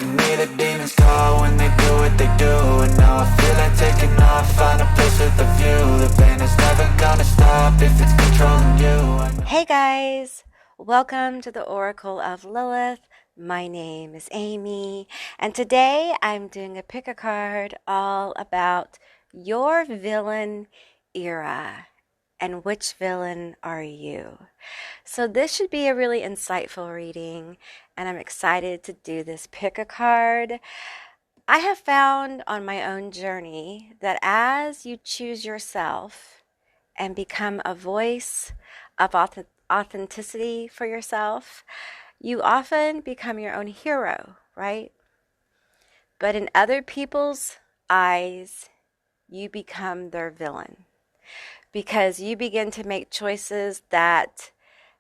And me the demons call when they do what they do. And now I feel like taking off, find a place with a view. The pain is never gonna stop if it's controlling you. Hey guys, welcome to the Oracle of Lilith. My name is Amy, and today I'm doing a pick a card all about your villain era and which villain are you. So this should be a really insightful reading, and I'm excited to do this pick a card. I have found on my own journey that as you choose yourself and become a voice of authenticity for yourself, you often become your own hero, right? But in other people's eyes, you become their villain because you begin to make choices that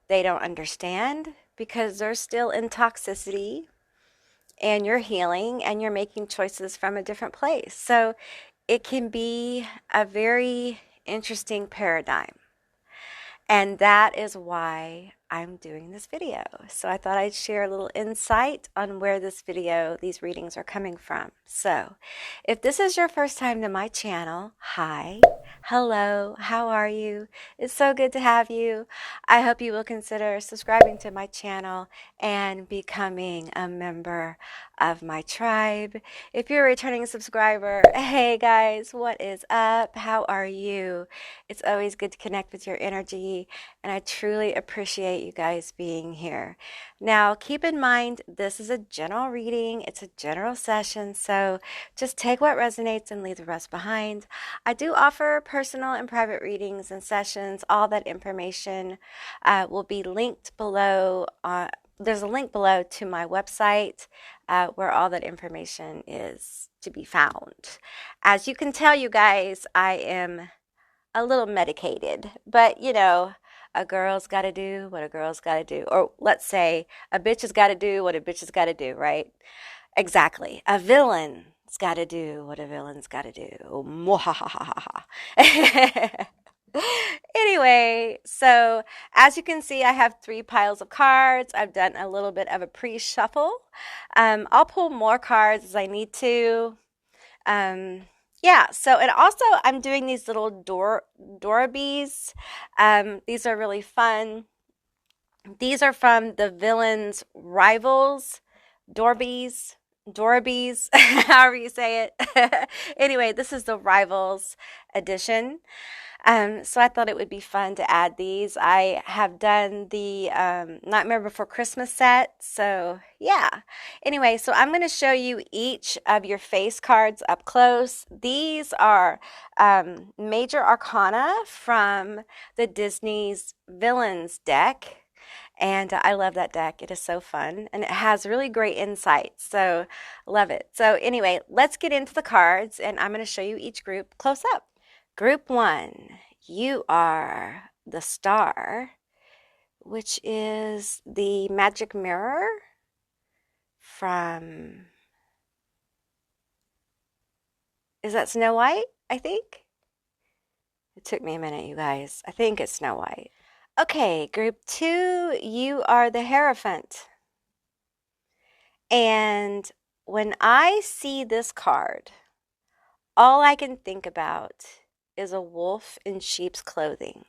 they don't understand because they're still in toxicity and you're healing and you're making choices from a different place. So it can be a very interesting paradigm. And that is why I'm doing this video. So I thought I'd share a little insight on where these readings are coming from. So if this is your first time to my channel, hi, hello, how are you? It's so good to have you. I hope you will consider subscribing to my channel and becoming a member of my tribe. If you're a returning subscriber, hey guys, what is up? How are you? It's always good to connect with your energy, and I truly appreciate you guys being here. Now, keep in mind, this is a general reading. It's a general session, so just take what resonates and leave the rest behind. I do offer personal and private readings and sessions. All that information will be linked below. There's a link below to my website where all that information is to be found. As you can tell, you guys, I am a little medicated, but you know, a girl's got to do what a girl's got to do. Or let's say a bitch has got to do what a bitch has got to do, right? Exactly. A villain's got to do what a villain's got to do. Mwahahaha. Anyway, so as you can see, I have 3 piles of cards. I've done a little bit of a pre-shuffle. I'll pull more cards as I need to. Yeah, so and also I'm doing these little Dorabes. These are really fun. These are from the Villains Rivals, Dorabes, however you say it. Anyway, this is the Rivals edition. So I thought it would be fun to add these. I have done the Nightmare Before Christmas set. So yeah. Anyway, so I'm going to show you each of your face cards up close. These are major arcana from the Disney's Villains deck. And I love that deck. It is so fun. And it has really great insights. So love it. So anyway, let's get into the cards. And I'm going to show you each group close up. Group 1, you are the Star, which is the magic mirror from, is that Snow White, I think? It took me a minute, you guys. I think it's Snow White. Okay, group 2, you are the Hierophant. And when I see this card, all I can think about is a wolf in sheep's clothing.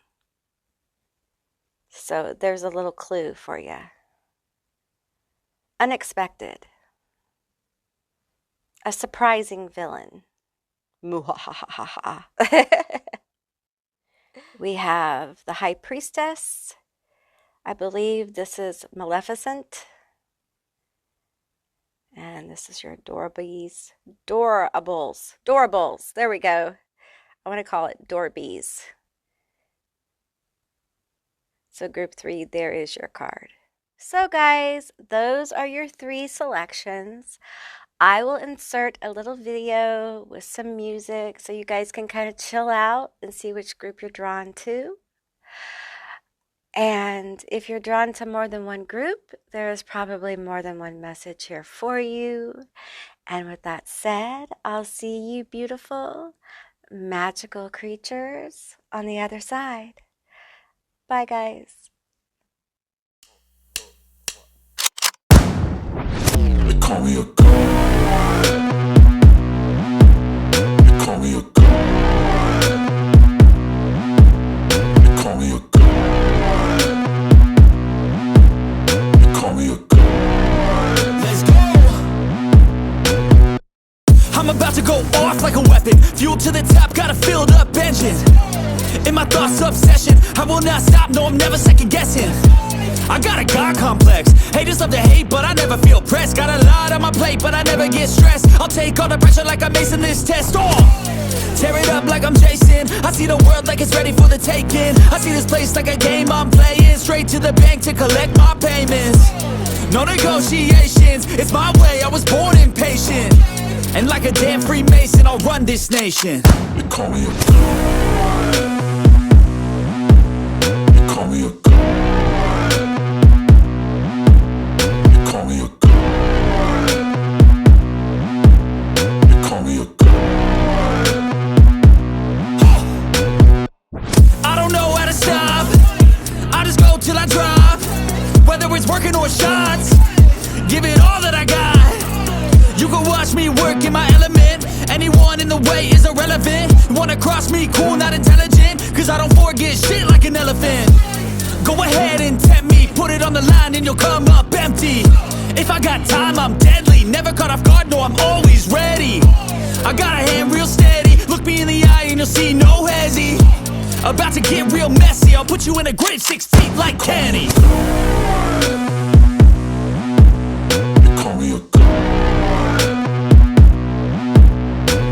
So there's a little clue for you. Unexpected. A surprising villain. Muhahaha. We have the High Priestess. I believe this is Maleficent. And this is your Dorables. Dorables. There we go. I want to call it Dorbees. So group 3, there is your card. So guys, those are your 3 selections. I will insert a little video with some music so you guys can kind of chill out and see which group you're drawn to. And if you're drawn to more than one group, there is probably more than one message here for you. And with that said, I'll see you beautiful, magical creatures on the other side. Bye, guys. They call me a god. about to go off like a weapon. Fuel to the top, got a filled up engine. In my thoughts, obsession, I will not stop, no, I'm never second guessing. I got a God complex, haters love to hate, but I never feel pressed. Got a lot on my plate, but I never get stressed. I'll take all the pressure like I'm acing this test. Tear it up like I'm Jason. I see the world like it's ready for the taking. I see this place like a game I'm playing. Straight to the bank to collect my payments. No negotiations, it's my way, I was born impatient. And like a damn Freemason, I'll run this nation. They call me a god. They call me a god. They call me a god. They call me a god. I don't know how to stop. I just go till I drop. Whether it's working or shots, give it all that I got. You can watch me work in my element. Anyone in the way is irrelevant. You wanna cross me, cool, not intelligent. Cause I don't forget shit like an elephant. Go ahead and tempt me, put it on the line and you'll come up empty. If I got time, I'm deadly. Never caught off guard, no, I'm always ready. I got a hand real steady. Look me in the eye and you'll see no hezzy. About to get real messy, I'll put you in a grave 6 feet like Kenny. They call me a god.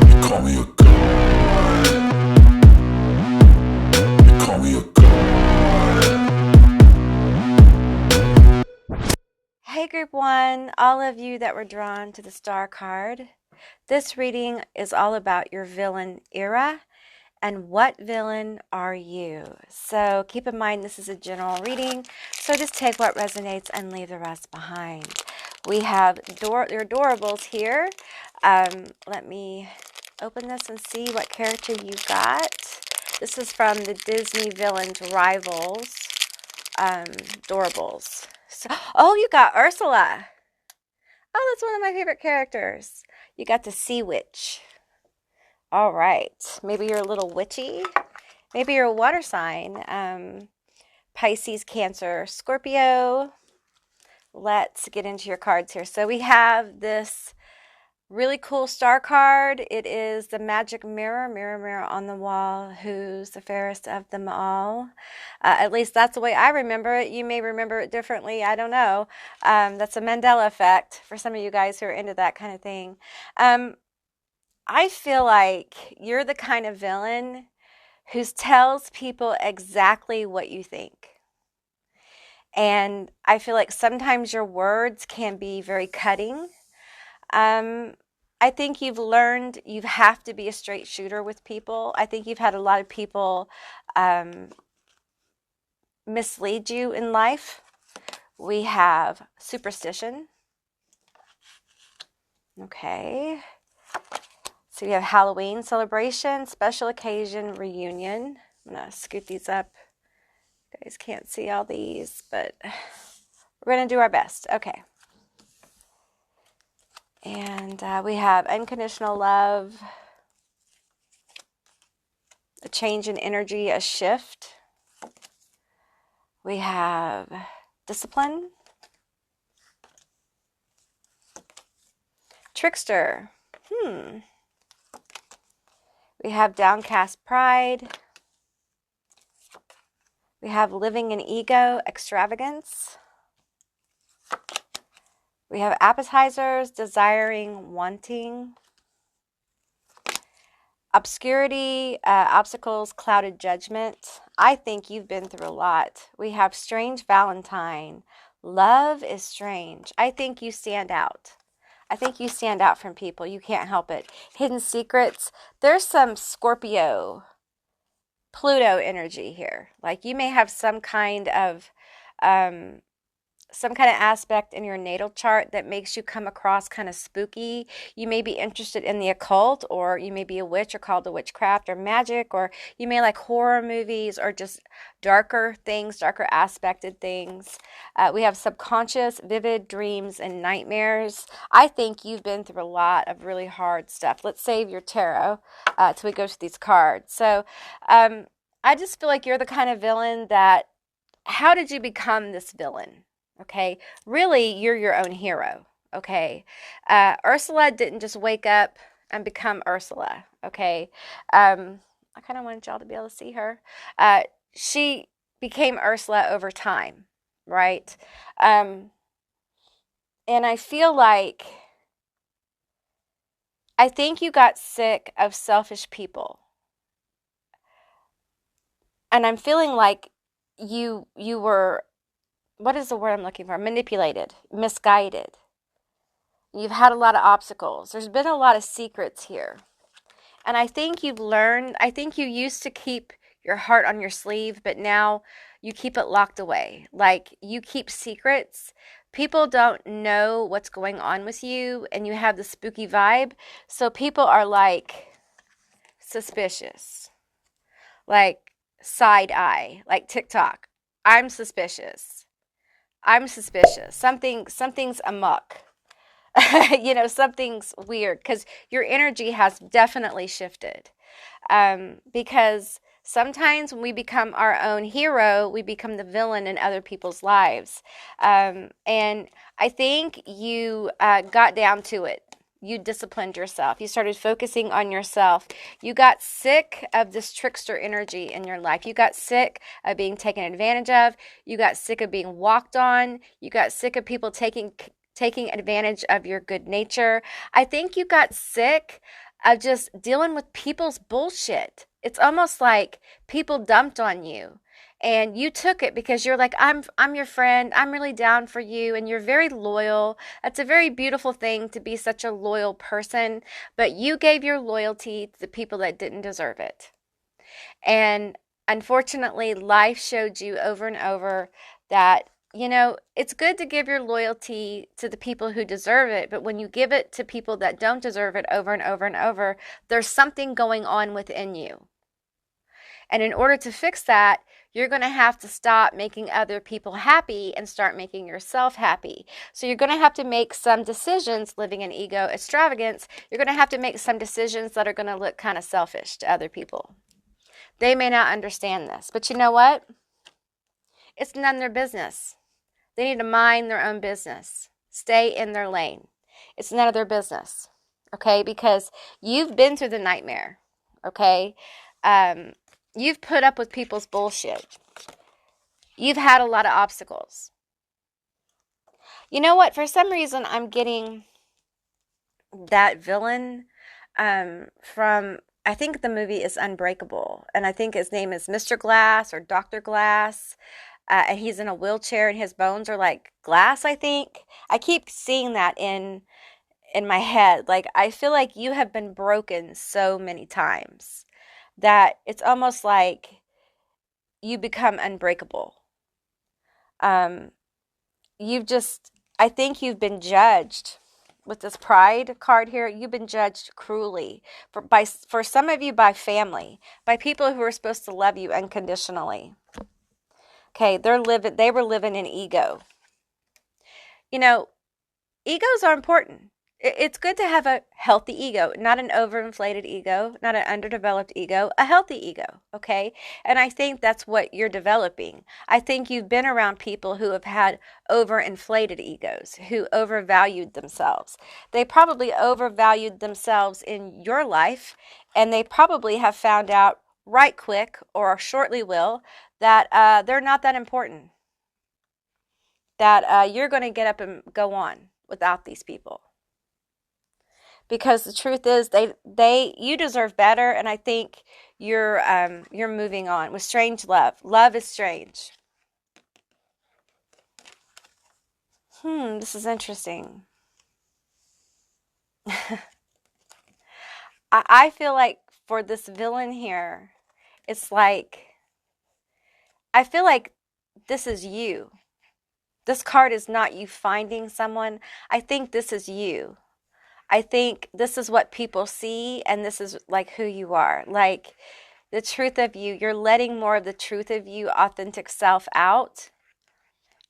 They call me a god. They call me a god. Hey Group 1, all of you that were drawn to the star card. This reading is all about your villain era. And what villain are you? So keep in mind this is a general reading, so just take what resonates and leave the rest behind. We have your adorables here. Let me open this and see what character you got. This is from the Disney Villains Rivals adorables. So, oh, you got Ursula. Oh, that's one of my favorite characters. You got the Sea Witch. All right, maybe you're a little witchy. Maybe you're a water sign. Pisces, Cancer, Scorpio. Let's get into your cards here. So we have this really cool star card. It is the magic mirror, mirror, mirror on the wall. Who's the fairest of them all? At least that's the way I remember it. You may remember it differently. I don't know. That's a Mandela effect for some of you guys who are into that kind of thing. I feel like you're the kind of villain who tells people exactly what you think. And I feel like sometimes your words can be very cutting. I think you've learned you have to be a straight shooter with people. I think you've had a lot of people mislead you in life. We have superstition. Okay. So we have Halloween celebration, special occasion, reunion. I'm going to scoot these up. You guys can't see all these, but we're going to do our best. Okay. And we have unconditional love, a change in energy, a shift. We have discipline, trickster. We have downcast pride. We have living in ego, extravagance. We have appetizers, desiring, wanting. Obscurity, obstacles, clouded judgment. I think you've been through a lot. We have strange Valentine. Love is strange. I think you stand out. I think you stand out from people. You can't help it. Hidden secrets. There's some Scorpio, Pluto energy here. Like you may have some kind of aspect in your natal chart that makes you come across kind of spooky. You may be interested in the occult, or you may be a witch or called to witchcraft or magic, or you may like horror movies or just darker things, darker aspected things. We have subconscious, vivid dreams and nightmares. I think you've been through a lot of really hard stuff. Let's save your tarot till we go to these cards. So I just feel like you're the kind of villain that, how did you become this villain? Okay, really, you're your own hero. Okay, Ursula didn't just wake up and become Ursula, okay? I kind of wanted y'all to be able to see her. She became Ursula over time, right? And I feel like, I think you got sick of selfish people. And I'm feeling like you were, what is the word I'm looking for? Manipulated, misguided. You've had a lot of obstacles. There's been a lot of secrets here. And I think you've learned, I think you used to keep your heart on your sleeve, but now you keep it locked away. Like, you keep secrets. People don't know what's going on with you, and you have the spooky vibe. So people are like suspicious, like side eye, like TikTok. I'm suspicious. I'm suspicious. Something's amok. Something's weird, because your energy has definitely shifted. Because sometimes when we become our own hero, we become the villain in other people's lives. And I think you got down to it. You disciplined yourself. You started focusing on yourself. You got sick of this trickster energy in your life. You got sick of being taken advantage of. You got sick of being walked on. You got sick of people taking advantage of your good nature. I think you got sick of just dealing with people's bullshit. It's almost like people dumped on you, and you took it because you're like, I'm your friend. I'm really down for you, and you're very loyal. That's a very beautiful thing, to be such a loyal person, but you gave your loyalty to the people that didn't deserve it. And unfortunately, life showed you over and over that, it's good to give your loyalty to the people who deserve it, but when you give it to people that don't deserve it over and over and over, there's something going on within you. And in order to fix that, you're going to have to stop making other people happy and start making yourself happy. So you're going to have to make some decisions, living in ego extravagance. You're going to have to make some decisions that are going to look kind of selfish to other people. They may not understand this, but you know what? It's none of their business. They need to mind their own business. Stay in their lane. It's none of their business, okay? Because you've been through the nightmare, okay? You've put up with people's bullshit. You've had a lot of obstacles. You know what? For some reason, I'm getting that villain from, I think the movie is Unbreakable, and I think his name is Mr. Glass or Dr. Glass. And he's in a wheelchair, and his bones are like glass, I think. I keep seeing that in my head. Like, I feel like you have been broken so many times that it's almost like you become unbreakable. I think you've been judged with this pride card here. You've been judged cruelly for some of you, by family, by people who are supposed to love you unconditionally. Okay, they were living in ego. Egos are important. It's good to have a healthy ego, not an overinflated ego, not an underdeveloped ego, a healthy ego, okay? And I think that's what you're developing. I think you've been around people who have had overinflated egos, who overvalued themselves. They probably overvalued themselves in your life, and they probably have found out right quick, or shortly will, that they're not that important. That you're going to get up and go on without these people. Because the truth is, you deserve better, and I think you're moving on with strange love. Love is strange. This is interesting. I feel like for this villain here, it's like, I feel like this is you. This card is not you finding someone. I think this is you. I think this is what people see, and this is like who you are. Like, the truth of you, you're letting more of the truth of you, authentic self out.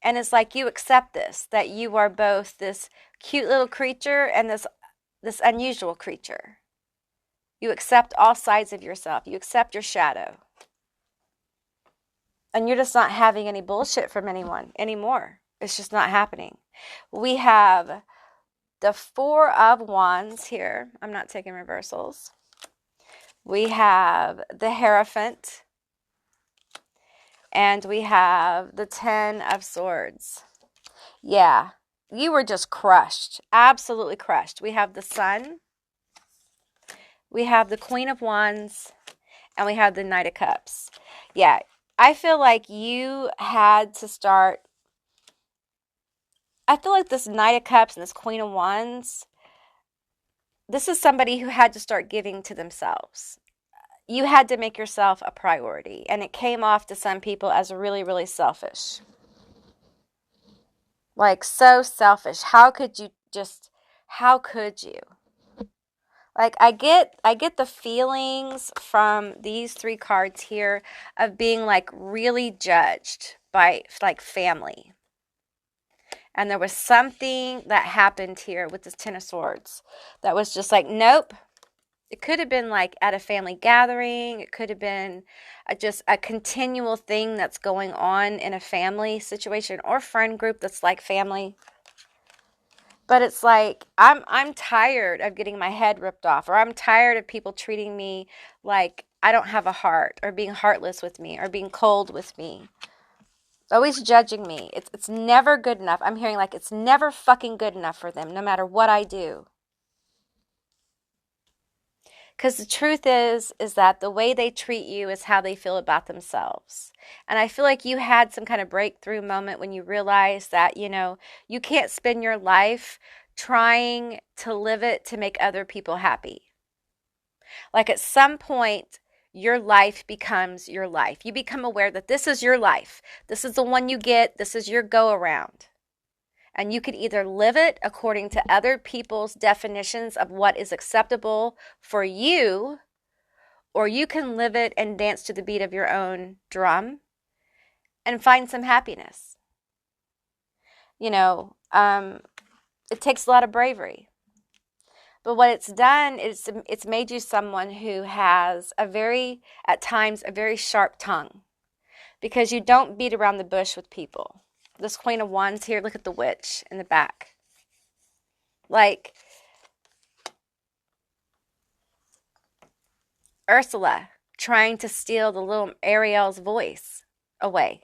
And it's like you accept this, that you are both this cute little creature and this unusual creature. You accept all sides of yourself. You accept your shadow. And you're just not having any bullshit from anyone anymore. It's just not happening. We have the Four of Wands here. I'm not taking reversals. We have the Hierophant. And we have the Ten of Swords. Yeah, you were just crushed. Absolutely crushed. We have the Sun. We have the Queen of Wands. And we have the Knight of Cups. Yeah, I feel like you had to start. I feel like this Knight of Cups and this Queen of Wands, this is somebody who had to start giving to themselves. You had to make yourself a priority. And it came off to some people as really, really selfish. Like, so selfish. How could you? Like, I get the feelings from these three cards here of being like really judged by like family. And there was something that happened here with this Ten of Swords that was just like, nope. It could have been like at a family gathering. It could have been just a continual thing that's going on in a family situation or friend group that's like family. But it's like, I'm tired of getting my head ripped off, or I'm tired of people treating me like I don't have a heart, or being heartless with me, or being cold with me. Always judging me. It's never good enough. I'm hearing like it's never fucking good enough for them, no matter what I do. Because the truth is that the way they treat you is how they feel about themselves. And I feel like you had some kind of breakthrough moment when you realized that, you can't spend your life trying to live it to make other people happy. Like at some point, your life becomes your life. You become aware that this is your life. This is the one you get. This is your go around. And you can either live it according to other people's definitions of what is acceptable for you, or you can live it and dance to the beat of your own drum and find some happiness. It takes a lot of bravery. But what it's done is it's made you someone who has at times, a very sharp tongue, because you don't beat around the bush with people. This Queen of Wands here, look at the witch in the back. Like Ursula trying to steal the little Ariel's voice away.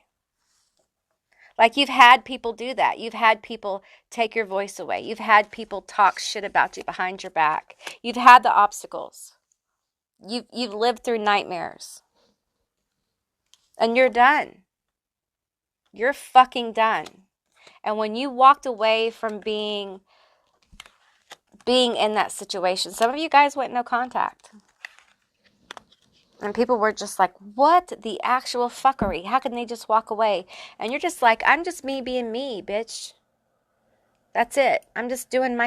Like you've had people do that. You've had people take your voice away. You've had people talk shit about you behind your back. You've had the obstacles. You've lived through nightmares. And you're done. You're fucking done. And when you walked away from being in that situation, some of you guys went no contact. And people were just like, what the actual fuckery? How can they just walk away? And you're just like, I'm just me being me, bitch. That's it. I'm just doing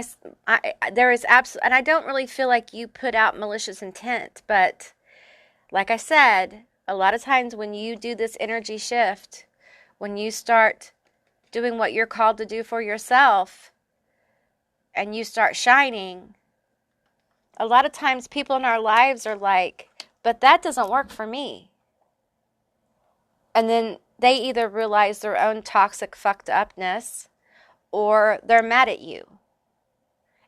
there is absolute, and I don't really feel like you put out malicious intent. But like I said, a lot of times when you do this energy shift, when you start doing what you're called to do for yourself and you start shining, a lot of times people in our lives are like, but that doesn't work for me. And then they either realize their own toxic fucked upness, or they're mad at you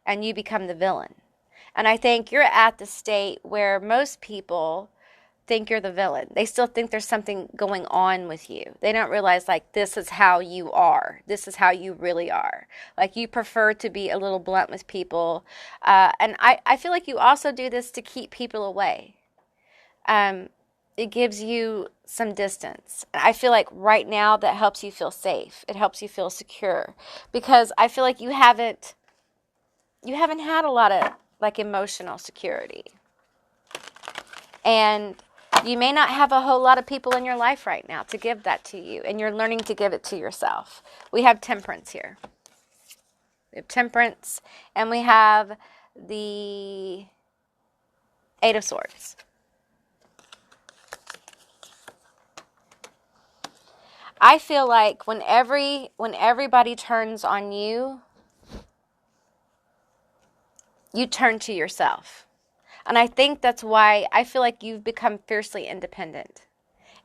and you become the villain. And I think you're at the state where most people think you're the villain. They still think there's something going on with you. They don't realize like this is how you are. This is how you really are. Like you prefer to be a little blunt with people. And I feel like you also do this to keep people away. It gives you some distance. I feel like right now that helps you feel safe. It helps you feel secure, because I feel like you haven't had a lot of like emotional security. And you may not have a whole lot of people in your life right now to give that to you, and you're learning to give it to yourself. We have Temperance here. We have Temperance, and we have the Eight of Swords. I feel like when everybody turns on you, you turn to yourself. And I think that's why I feel like you've become fiercely independent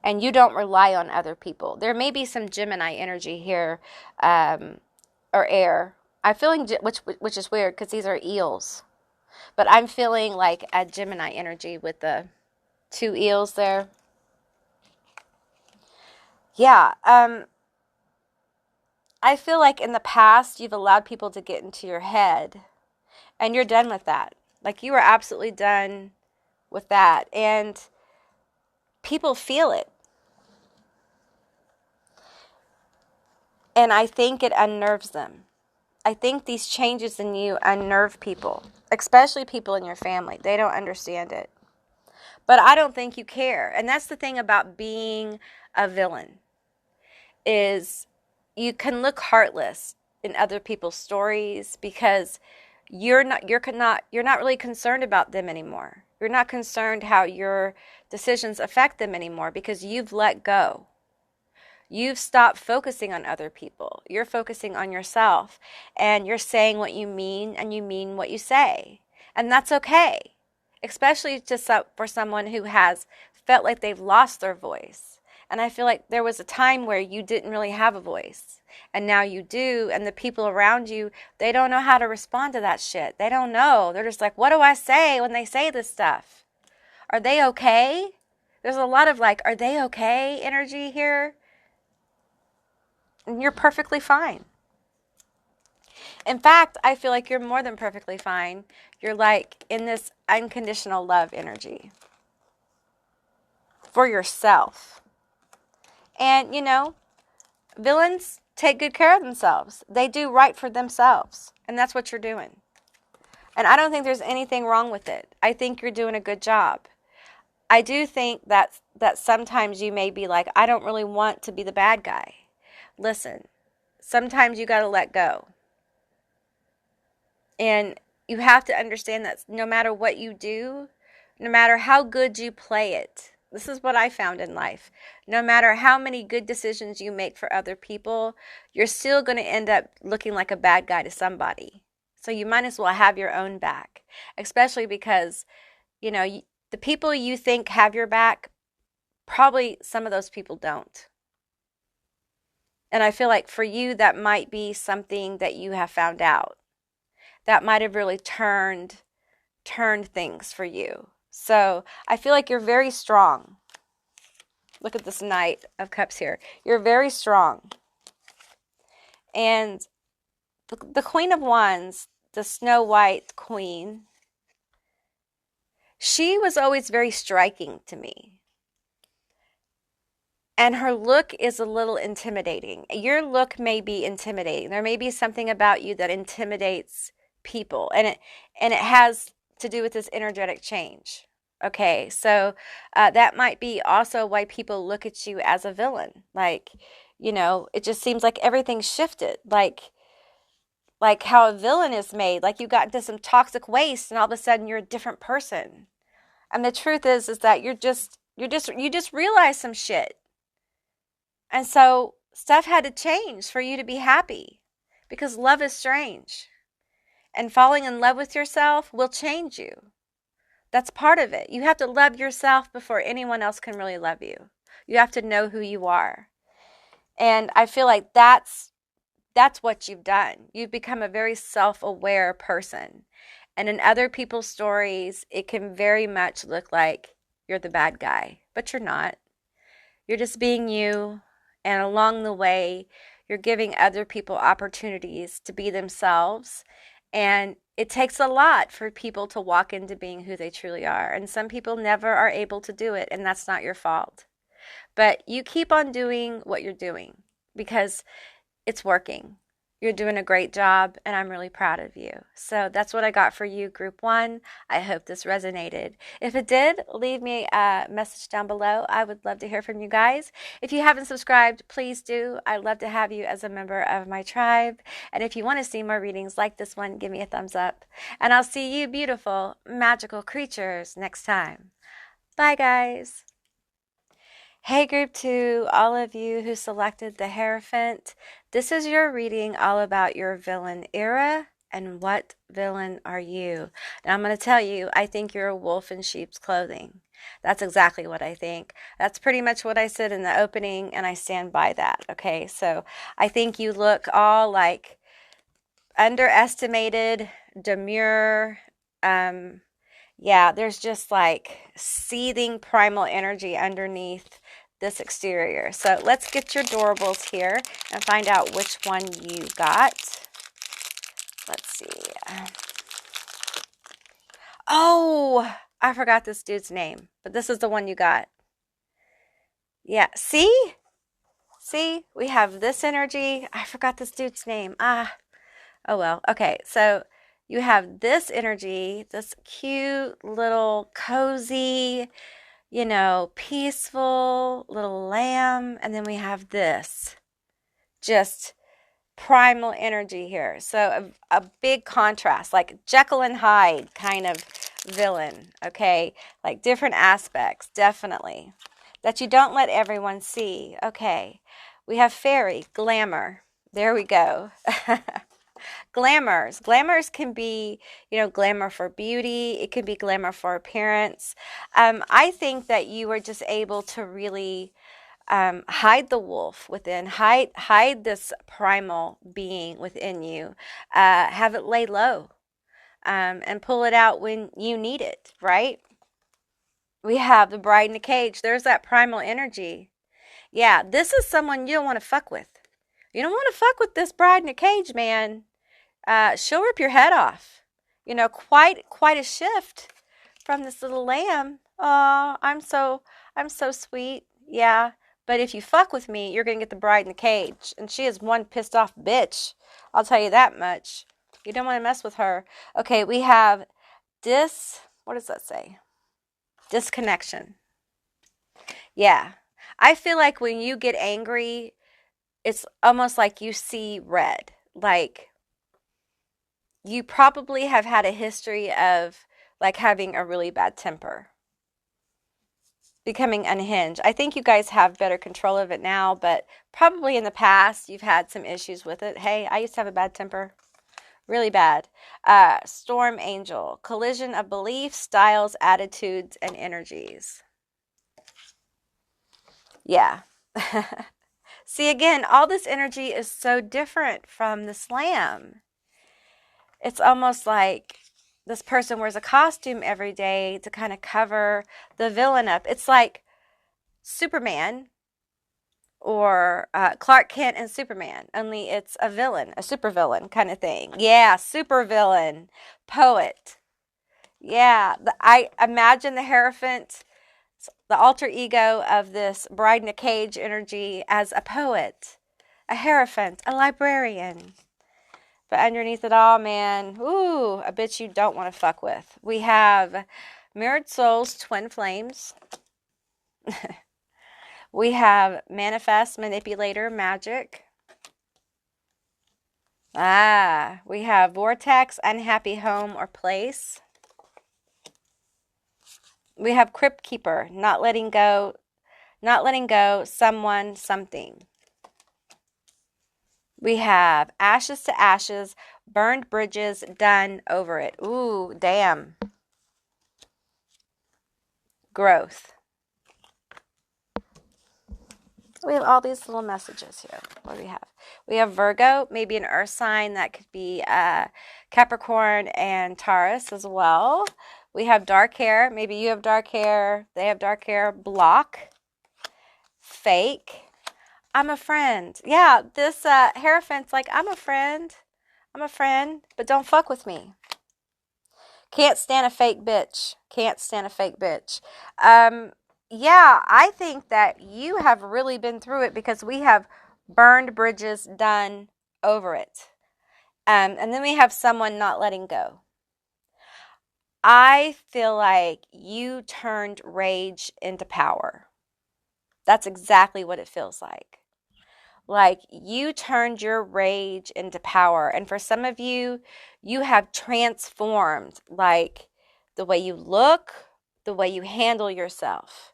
and you don't rely on other people. There may be some Gemini energy here, or air. I'm feeling, which is weird because these are eels. But I'm feeling like a Gemini energy with the 2 eels there. Yeah, I feel like in the past you've allowed people to get into your head, and you're done with that. Like, you are absolutely done with that, and people feel it. And I think it unnerves them. I think these changes in you unnerve people, especially people in your family. They don't understand it. But I don't think you care. And that's the thing about being a villain, is you can look heartless in other people's stories because you're not really concerned about them anymore. You're not concerned how your decisions affect them anymore because you've let go. You've stopped focusing on other people. You're focusing on yourself, and you're saying what you mean, and you mean what you say. And that's okay, especially for someone who has felt like they've lost their voice. And I feel like there was a time where you didn't really have a voice, and now you do, and the people around you, they don't know how to respond to that shit. They don't know. They're just like, what do I say when they say this stuff? Are they okay? There's a lot of like, are they okay energy here? And you're perfectly fine. In fact, I feel like you're more than perfectly fine. You're like in this unconditional love energy for yourself. And, villains take good care of themselves. They do right for themselves. And that's what you're doing. And I don't think there's anything wrong with it. I think you're doing a good job. I do think that sometimes you may be like, I don't really want to be the bad guy. Listen, sometimes you got to let go. And you have to understand that no matter what you do, no matter how good you play it, this is what I found in life. No matter how many good decisions you make for other people, you're still going to end up looking like a bad guy to somebody. So you might as well have your own back, especially because, the people you think have your back, probably some of those people don't. And I feel like for you, that might be something that you have found out. That might have really turned things for you. So I feel like you're very strong. Look at this Knight of Cups here. You're very strong. And the Queen of Wands, the Snow White Queen, she was always very striking to me. And her look is a little intimidating. Your look may be intimidating. There may be something about you that intimidates people. And it has to do with this energetic change. Okay, so that might be also why people look at you as a villain. Like, it just seems like everything's shifted. Like how a villain is made. Like you got into some toxic waste and all of a sudden you're a different person. And the truth is that you just realized some shit. And so stuff had to change for you to be happy because love is strange. And falling in love with yourself will change you. That's part of it. You have to love yourself before anyone else can really love you. You have to know who you are. And I feel like that's what you've done. You've become a very self-aware person. And in other people's stories, it can very much look like you're the bad guy, but you're not. You're just being you. And along the way, you're giving other people opportunities to be themselves. And it takes a lot for people to walk into being who they truly are. And some people never are able to do it, and that's not your fault. But you keep on doing what you're doing because it's working. You're doing a great job, and I'm really proud of you. So that's what I got for you, Group 1. I hope this resonated. If it did, leave me a message down below. I would love to hear from you guys. If you haven't subscribed, please do. I'd love to have you as a member of my tribe. And if you want to see more readings like this one, give me a thumbs up. And I'll see you beautiful, magical creatures next time. Bye, guys. Hey Group 2, all of you who selected the Hierophant, this is your reading all about your villain era and what villain are you. Now I'm going to tell you, I think you're a wolf in sheep's clothing. That's exactly what I think. That's pretty much what I said in the opening, and I stand by that, okay? So I think you look all like underestimated, demure. Yeah, there's just like seething primal energy underneath this exterior. So let's get your doorables here and find out which one you got. Let's see. Oh, I forgot this dude's name, but this is the one you got. Yeah, see? See, we have this energy. I forgot this dude's name. Oh well. Okay, so you have this energy, this cute little cozy, peaceful little lamb. And then we have this just primal energy here. So a big contrast, like Jekyll and Hyde kind of villain, okay? Like different aspects, definitely, that you don't let everyone see. Okay, we have fairy, glamour. There we go. Glamours can be, glamour for beauty. It can be glamour for appearance. I think that you were just able to really hide the wolf within, hide this primal being within you, have it lay low, and pull it out when you need it, right? We have the bride in the cage. There's that primal energy. Yeah, this is someone you don't want to fuck with. You don't want to fuck with this bride in a cage, man. She'll rip your head off. Quite a shift from this little lamb. Oh, I'm so sweet. Yeah, but if you fuck with me, you're gonna get the bride in the cage, and she is one pissed off bitch. I'll tell you that much. You don't want to mess with her. Okay, we have what does that say? Disconnection. Yeah, I feel like when you get angry, it's almost like you see red. Like, you probably have had a history of like having a really bad temper, becoming unhinged. I think you guys have better control of it now, but probably in the past you've had some issues with it. Hey, I used to have a bad temper, really bad. Storm angel, collision of beliefs, styles, attitudes, and energies. Yeah. See, again, all this energy is so different from the slam. It's almost like this person wears a costume every day to kind of cover the villain up. It's like Superman or Clark Kent and Superman, only it's a villain, a supervillain kind of thing. Yeah, supervillain, poet. Yeah, I imagine the Hierophant, the alter ego of this bride in a cage energy, as a poet, a Hierophant, a librarian. But underneath it all, man, ooh, a bitch you don't want to fuck with. We have mirrored souls, twin flames. We have manifest, manipulator, magic. We have vortex, unhappy home or place. We have crypt keeper, not letting go, someone, something. We have ashes to ashes, burned bridges, done over it. Ooh, damn. Growth. We have all these little messages here. What do we have? We have Virgo, maybe an earth sign. That could be Capricorn and Taurus as well. We have dark hair. Maybe you have dark hair. They have dark hair. Block. Fake. I'm a friend. Yeah, this Hierophant's like, I'm a friend, but don't fuck with me. Can't stand a fake bitch. Yeah, I think that you have really been through it, because we have burned bridges, done over it. And then we have someone not letting go. I feel like you turned rage into power. That's exactly what it feels like. Like, you turned your rage into power. And for some of you, you have transformed, like, the way you look, the way you handle yourself.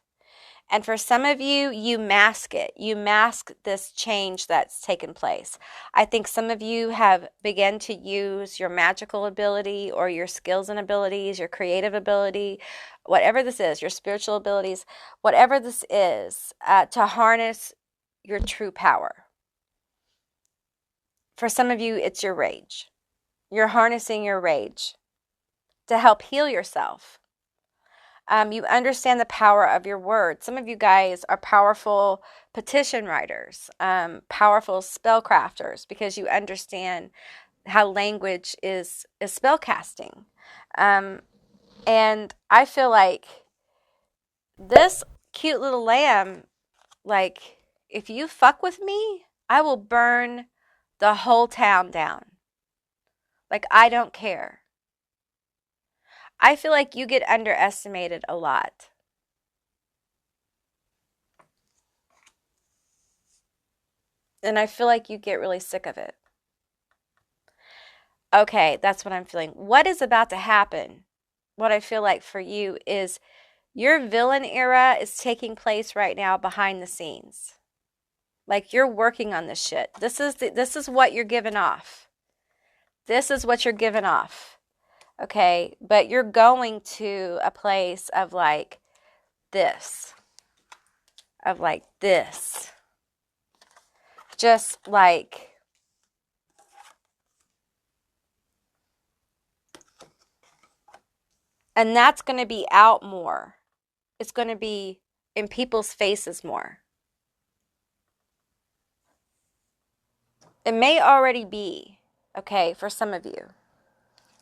And for some of you, you mask it. You mask this change that's taken place. I think some of you have begun to use your magical ability, or your skills and abilities, your creative ability, whatever this is, your spiritual abilities, whatever this is, to harness your true power. For some of you, it's your rage. You're harnessing your rage to help heal yourself. You understand the power of your words. Some of you guys are powerful petition writers, powerful spell crafters, because you understand how language is spell casting. And I feel like this cute little lamb, like, if you fuck with me, I will burn the whole town down. Like, I don't care. I feel like you get underestimated a lot. And I feel like you get really sick of it. Okay, that's what I'm feeling. What is about to happen, what I feel like for you, is your villain era is taking place right now behind the scenes. Like, you're working on this shit. This is what you're giving off. This is what you're giving off. Okay, but you're going to a place of like this. Of like this. Just like, and that's going to be out more. It's going to be in people's faces more. It may already be, okay, for some of you.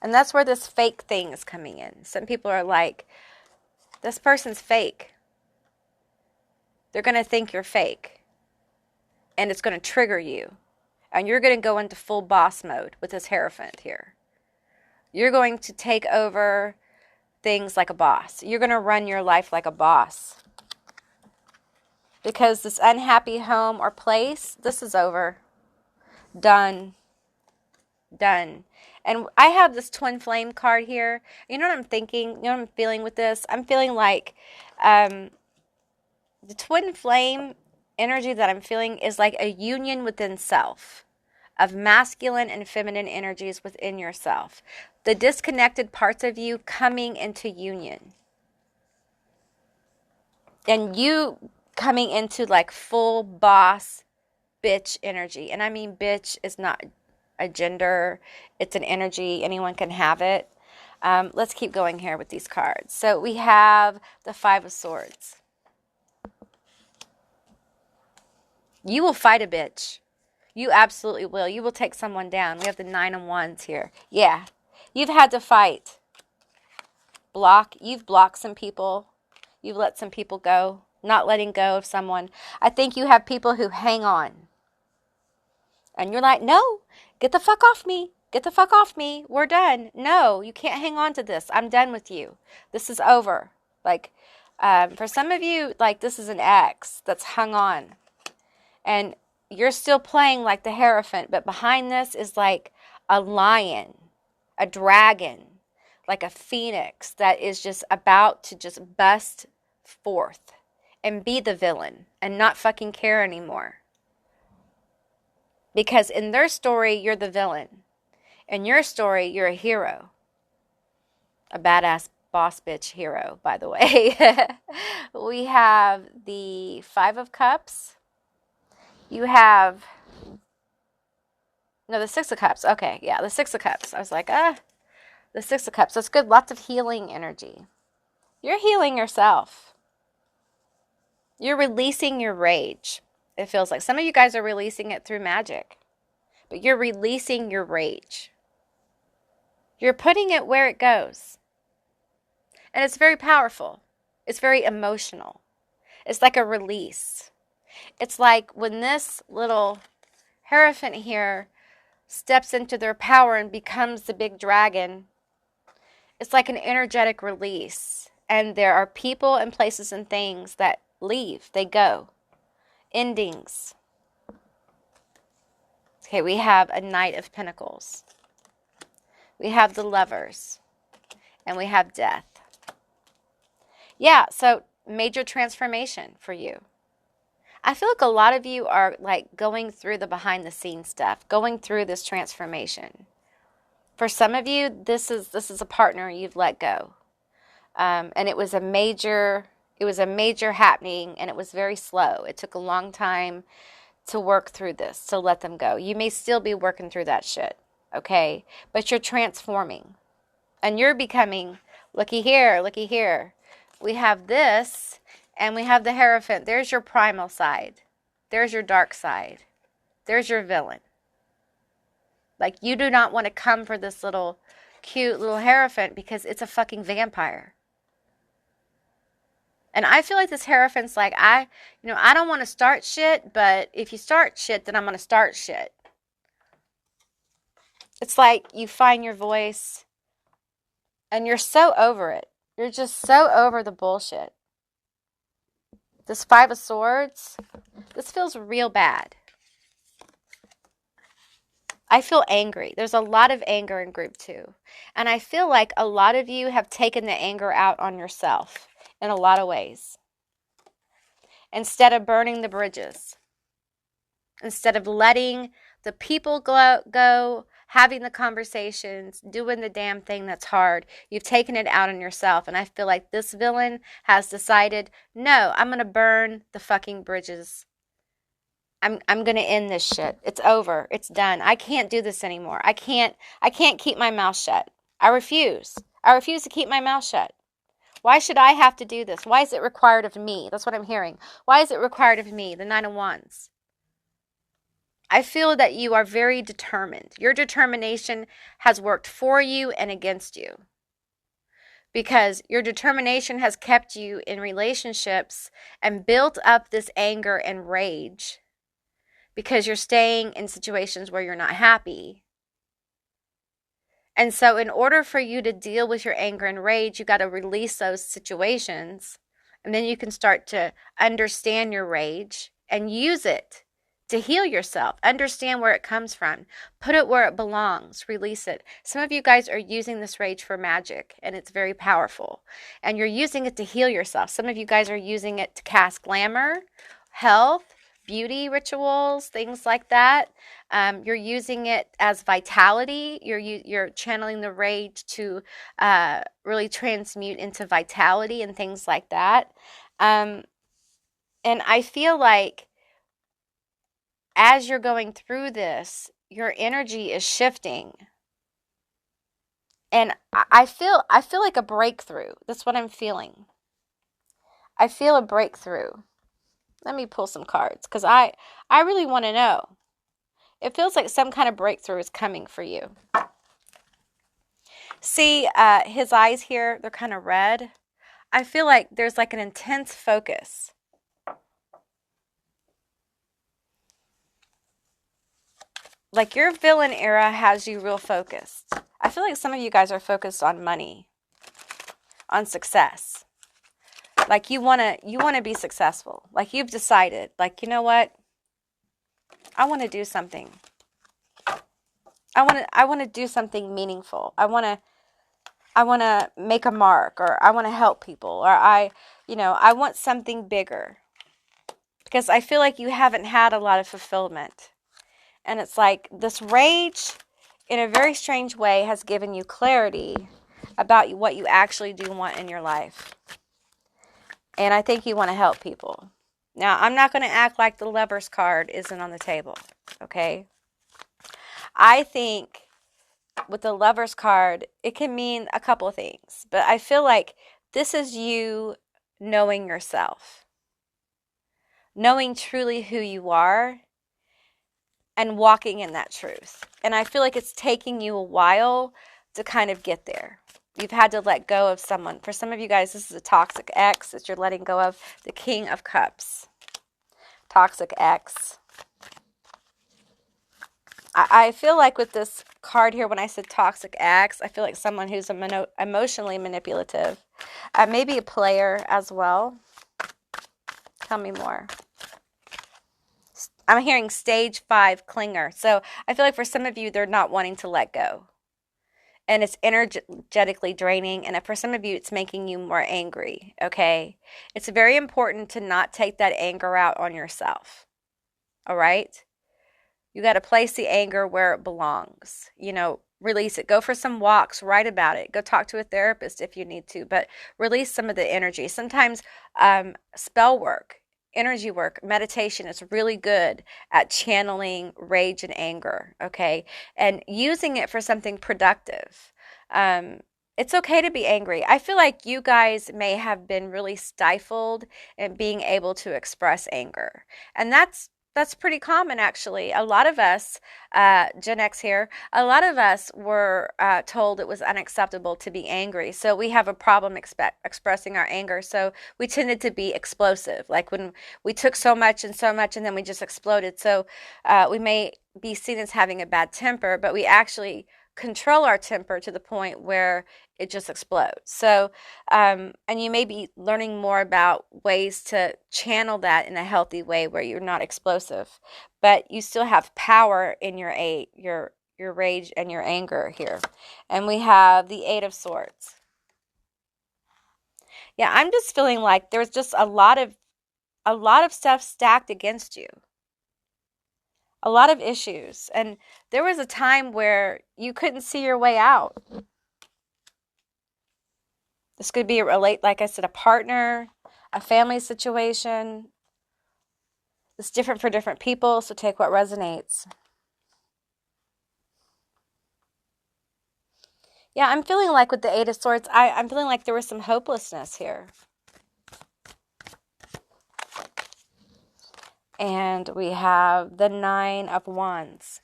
And that's where this fake thing is coming in. Some people are like, this person's fake. They're going to think you're fake. And it's going to trigger you. And you're going to go into full boss mode with this Hierophant here. You're going to take over things like a boss. You're going to run your life like a boss. Because this unhappy home or place, this is over. Done. Done. And I have this twin flame card here. You know what I'm thinking? You know what I'm feeling with this? I'm feeling like the twin flame energy that I'm feeling is like a union within self of masculine and feminine energies within yourself. The disconnected parts of you coming into union. And you coming into like full boss bitch energy. And I mean, bitch is not a gender, it's an energy. Anyone can have it. Let's keep going here with these cards. So we have the Five of Swords. You will fight a bitch. You absolutely will. You will take someone down. We have the Nine of Wands here. Yeah. You've had to fight. You've blocked some people. You've let some people go. Not letting go of someone. I think you have people who hang on. And you're like, no, get the fuck off me. Get the fuck off me. We're done. No, you can't hang on to this. I'm done with you. This is over. Like, for some of you, like, this is an ex that's hung on. And you're still playing like the Hierophant, but behind this is like a lion, a dragon, like a phoenix that is just about to just bust forth and be the villain and not fucking care anymore. Because in their story, you're the villain. In your story, you're a hero. A badass boss bitch hero, by the way. We have the Five of Cups. You have, no, the Six of Cups. Okay, yeah, the Six of Cups. I was like, the Six of Cups. That's good. Lots of healing energy. You're healing yourself. You're releasing your rage. It feels like some of you guys are releasing it through magic. But you're releasing your rage. You're putting it where it goes. And it's very powerful. It's very emotional. It's like a release. It's like when this little Hierophant here steps into their power and becomes the big dragon, it's like an energetic release. And there are people and places and things that leave. They go. Endings. Okay, we have a Knight of Pentacles. We have the Lovers. And we have Death. Yeah, so major transformation for you. I feel like a lot of you are like going through the behind the scenes stuff, going through this transformation. For some of you, this is a partner you've let go. And it was a major happening, and it was very slow. It took a long time to work through this, to let them go. You may still be working through that shit. okay? But you're transforming. And you're becoming, looky here, looky here. We have this, and we have the Hierophant. There's your primal side. There's your dark side. There's your villain. Like, you do not want to come for this little cute little Hierophant because it's a fucking vampire. And I feel like this Hierophant's like, I don't want to start shit, but if you start shit, then I'm going to start shit. It's like you find your voice and you're so over it. You're just so over the bullshit. This Five of Swords, this feels real bad. I feel angry. There's a lot of anger in group 2. And I feel like a lot of you have taken the anger out on yourself in a lot of ways. Instead of burning the bridges. Instead of letting the people go, having the conversations, doing the damn thing that's hard, you've taken it out on yourself. And I feel like this villain has decided, no, I'm going to burn the fucking bridges. I'm going to end this shit. It's over. It's done. I can't do this anymore. I can't keep my mouth shut. I refuse. I refuse to keep my mouth shut. Why should I have to do this? Why is it required of me? That's what I'm hearing. Why is it required of me? The Nine of Wands. I feel that you are very determined. Your determination has worked for you and against you. Because your determination has kept you in relationships and built up this anger and rage. Because you're staying in situations where you're not happy. And so in order for you to deal with your anger and rage, you got to release those situations. And then you can start to understand your rage and use it to heal yourself. Understand where it comes from. Put it where it belongs. Release it. Some of you guys are using this rage for magic, and it's very powerful. And you're using it to heal yourself. Some of you guys are using it to cast glamour, health, beauty rituals, things like that. You're using it as vitality. You're channeling the rage to really transmute into vitality and things like that. And I feel like as you're going through this, your energy is shifting. And I feel like a breakthrough. That's what I'm feeling. I feel a breakthrough. Let me pull some cards because I really want to know. It feels like some kind of breakthrough is coming for you. See, his eyes here, they're kind of red. I feel like there's like an intense focus. Like your villain era has you real focused. I feel like some of you guys are focused on money, on success. Like you want to be successful. Like you've decided, like, you know what? I want to do something. I want to do something meaningful. I want to make a mark, or I want to help people, or I want something bigger. Because I feel like you haven't had a lot of fulfillment. And it's like this rage, in a very strange way, has given you clarity about what you actually do want in your life. And I think you want to help people. Now, I'm not going to act like the Lover's card isn't on the table, okay? I think with the Lover's card, it can mean a couple of things. But I feel like this is you knowing yourself. Knowing truly who you are and walking in that truth. And I feel like it's taking you a while to kind of get there. You've had to let go of someone. For some of you guys, this is a toxic ex that you're letting go of. The King of Cups. Toxic ex. I feel like with this card here, when I said toxic ex, I feel like someone who's emotionally manipulative. Maybe a player as well. Tell me more. I'm hearing stage 5 clinger. So I feel like for some of you, they're not wanting to let go. And it's energetically draining. And for some of you, it's making you more angry, okay? It's very important to not take that anger out on yourself, all right? You got to place the anger where it belongs. Release it. Go for some walks. Write about it. Go talk to a therapist if you need to. But release some of the energy. Sometimes spell work energy work, meditation is really good at channeling rage and anger, okay? And using it for something productive. It's okay to be angry. I feel like you guys may have been really stifled in being able to express anger. And that's pretty common, actually. A lot of us, Gen X here, a lot of us were told it was unacceptable to be angry. So we have a problem expressing our anger. So we tended to be explosive. Like when we took so much and then we just exploded. So we may be seen as having a bad temper, but we actually control our temper to the point where it just explodes. So, and you may be learning more about ways to channel that in a healthy way where you're not explosive, but you still have power in your rage and your anger here. And we have the Eight of Swords. Yeah, I'm just feeling like there's just a lot of stuff stacked against you. A lot of issues. And there was a time where you couldn't see your way out. This could be like I said, a partner, a family situation. It's different for different people, so take what resonates. Yeah, I'm feeling like with the Eight of Swords, I'm feeling like there was some hopelessness here. And we have the Nine of Wands.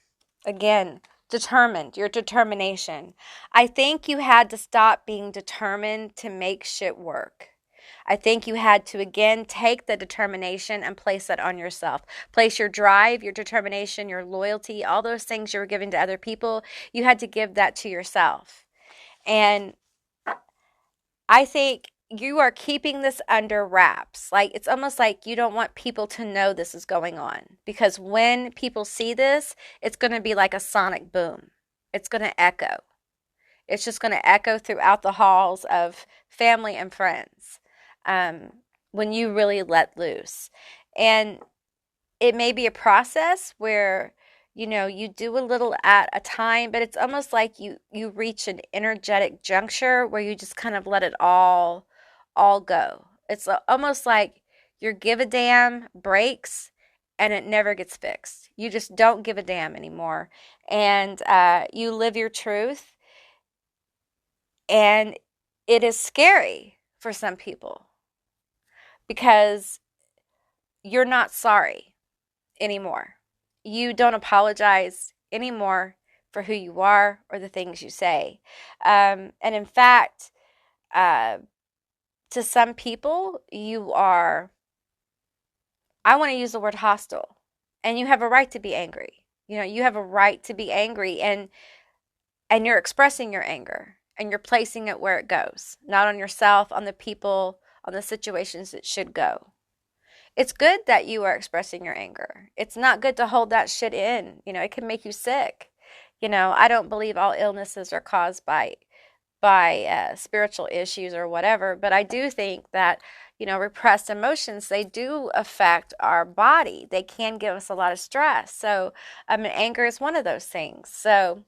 Again, determined, your determination. I think you had to stop being determined to make shit work. I think you had to, again, take the determination and place that on yourself. Place your drive, your determination, your loyalty, all those things you were giving to other people. You had to give that to yourself. And I think you are keeping this under wraps. Like, it's almost like you don't want people to know this is going on. Because when people see this, it's going to be like a sonic boom. It's going to echo. It's just going to echo throughout the halls of family and friends when you really let loose. And it may be a process where, you do a little at a time, but it's almost like you reach an energetic juncture where you just kind of let it all go. It's almost like your give a damn breaks and it never gets fixed. You just don't give a damn anymore. And you live your truth. And it is scary for some people because you're not sorry anymore. You don't apologize anymore for who you are or the things you say. And in fact, to some people, you are, I want to use the word hostile. And you have a right to be angry. You have a right to be angry, and you're expressing your anger, and you're placing it where it goes, not on yourself, on the people, on the situations it should go. It's good that you are expressing your anger. It's not good to hold that shit in. It can make you sick. I don't believe all illnesses are caused by spiritual issues or whatever, but I do think that, repressed emotions, they do affect our body. They can give us a lot of stress. So, anger is one of those things. So,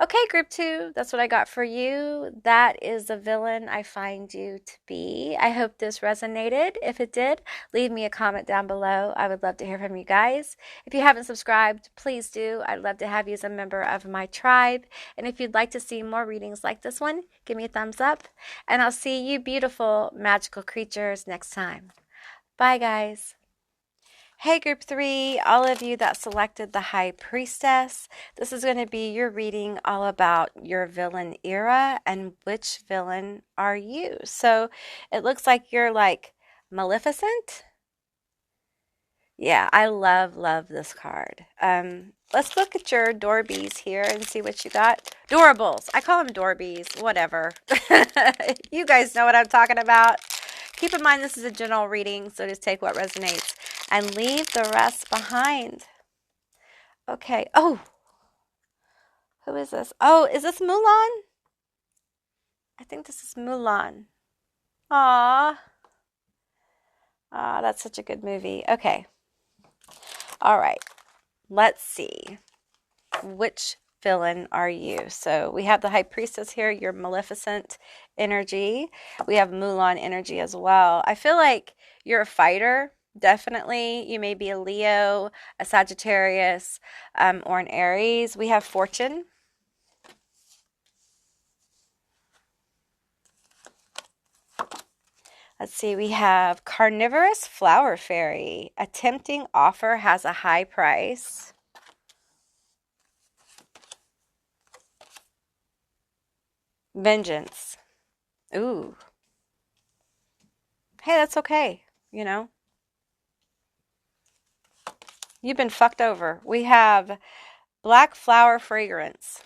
okay, group 2, that's what I got for you. That is the villain I find you to be. I hope this resonated. If it did, leave me a comment down below. I would love to hear from you guys. If you haven't subscribed, please do. I'd love to have you as a member of my tribe. And if you'd like to see more readings like this one, give me a thumbs up. And I'll see you beautiful, magical creatures next time. Bye, guys. Hey, group 3, all of you that selected the High Priestess, this is going to be your reading all about your villain era and which villain are you. So it looks like you're like Maleficent. Yeah, I love this card. Let's look at your Dorbies here and see what you got. Doorables. I call them Dorbies. Whatever. You guys know what I'm talking about. Keep in mind this is a general reading, so just take what resonates and leave the rest behind. Okay. Oh, who is this? Oh, is this Mulan? I think this is Mulan. Aww. That's such a good movie. Okay. All right. Let's see. Which villain are you? So we have the High Priestess here, your Maleficent energy. We have Mulan energy as well. I feel like you're a fighter, Definitely, you may be a Leo, a Sagittarius, or an Aries. We have Fortune. Let's see, we have Carnivorous Flower Fairy. A tempting offer has a high price. Vengeance. Ooh. Hey, that's okay, you know. You've been fucked over. We have Black Flower Fragrance.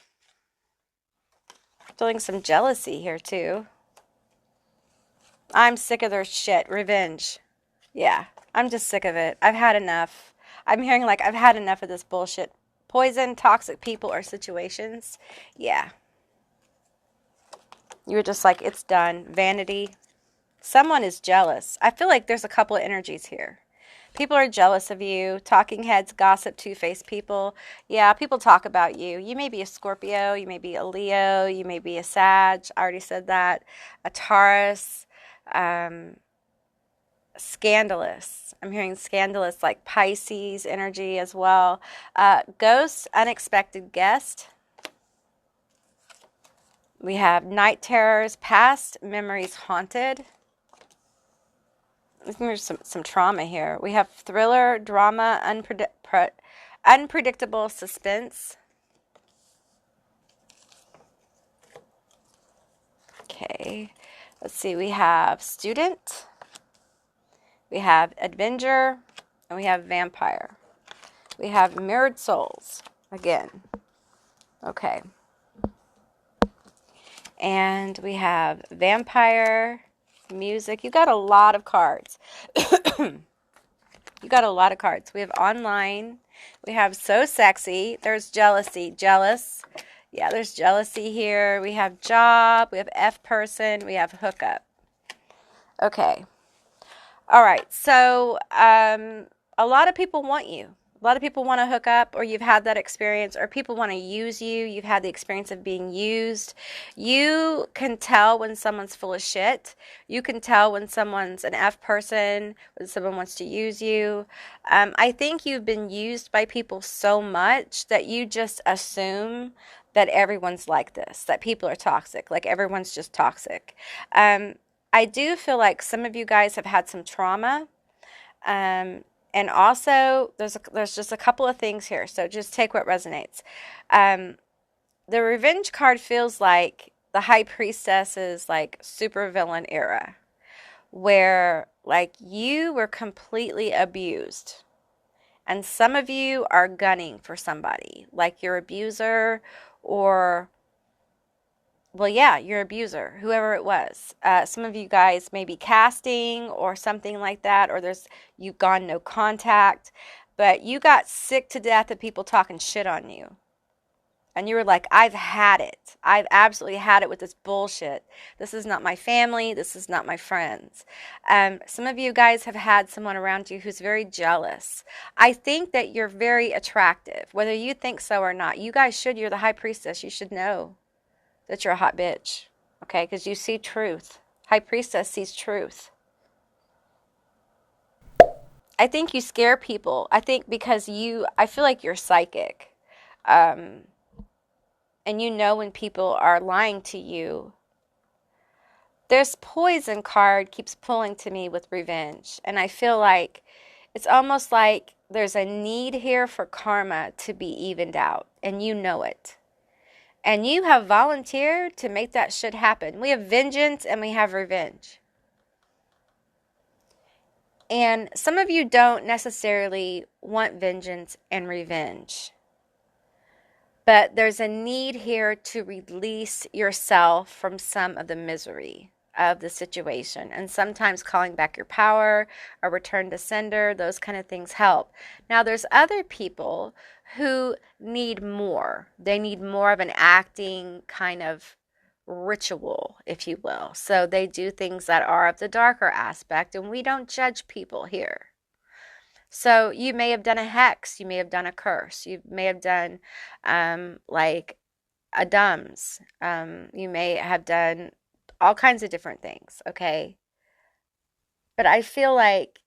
Feeling some jealousy here, too. I'm sick of their shit. Revenge. Yeah, I'm just sick of it. I've had enough. I'm hearing like I've had enough of this bullshit. Poison, toxic people, or situations. Yeah. You were just like, it's done. Vanity. Someone is jealous. I feel like there's a couple of energies here. People are jealous of you. Talking heads, gossip, two-faced people. Yeah, people talk about you. You may be a Scorpio. You may be a Leo. You may be a Sag. I already said that. A Taurus. Scandalous. I'm hearing scandalous, like Pisces energy as well. Ghost, unexpected guest. We have night terrors, past memories haunted. There's some trauma here. We have thriller, drama, unpredictable suspense. Okay, let's see. We have student, we have adventure, and we have vampire. We have mirrored souls again. Okay. And we have vampire, music. You got a lot of cards. You got a lot of cards. We have online. We have so sexy. There's jealousy. Jealous. Yeah, there's jealousy here. We have job. We have F person. We have hookup. Okay. All right. So a lot of people want you. A lot of people want to hook up, or you've had that experience, or people want to use you. You've had the experience of being used. You can tell when someone's full of shit. You can tell when someone's an F person, when someone wants to use you. I think you've been used by people so much that you just assume that everyone's like this, that people are toxic, like everyone's just toxic. I do feel like some of you guys have had some trauma. And also, there's just a couple of things here, so just take what resonates. The revenge card feels like the High Priestess's like super villain era, where like you were completely abused, and some of you are gunning for somebody, like your abuser, or well, yeah, your abuser, whoever it was. Some of you guys may be casting or something like that, or you've gone no contact, but you got sick to death of people talking shit on you. And you were like, I've had it. I've absolutely had it with this bullshit. This is not my family. This is not my friends. Some of you guys have had someone around you who's very jealous. I think that you're very attractive, whether you think so or not. You guys should. You're the High Priestess. You should know that you're a hot bitch, okay? Because you see truth. High Priestess sees truth. I think you scare people. I think because I feel like you're psychic. And you know when people are lying to you. This poison card keeps pulling to me with revenge. And I feel like it's almost like there's a need here for karma to be evened out. And you know it. And you have volunteered to make that shit happen. We have vengeance and we have revenge. And some of you don't necessarily want vengeance and revenge. But there's a need here to release yourself from some of the misery of the situation. And sometimes calling back your power, a return to sender, those kind of things help. Now, there's other people who need more. They need more of an acting kind of ritual, if you will. So they do things that are of the darker aspect, and we don't judge people here. So you may have done a hex, you may have done a curse, you may have done like a DUMS, you may have done all kinds of different things, okay? But I feel like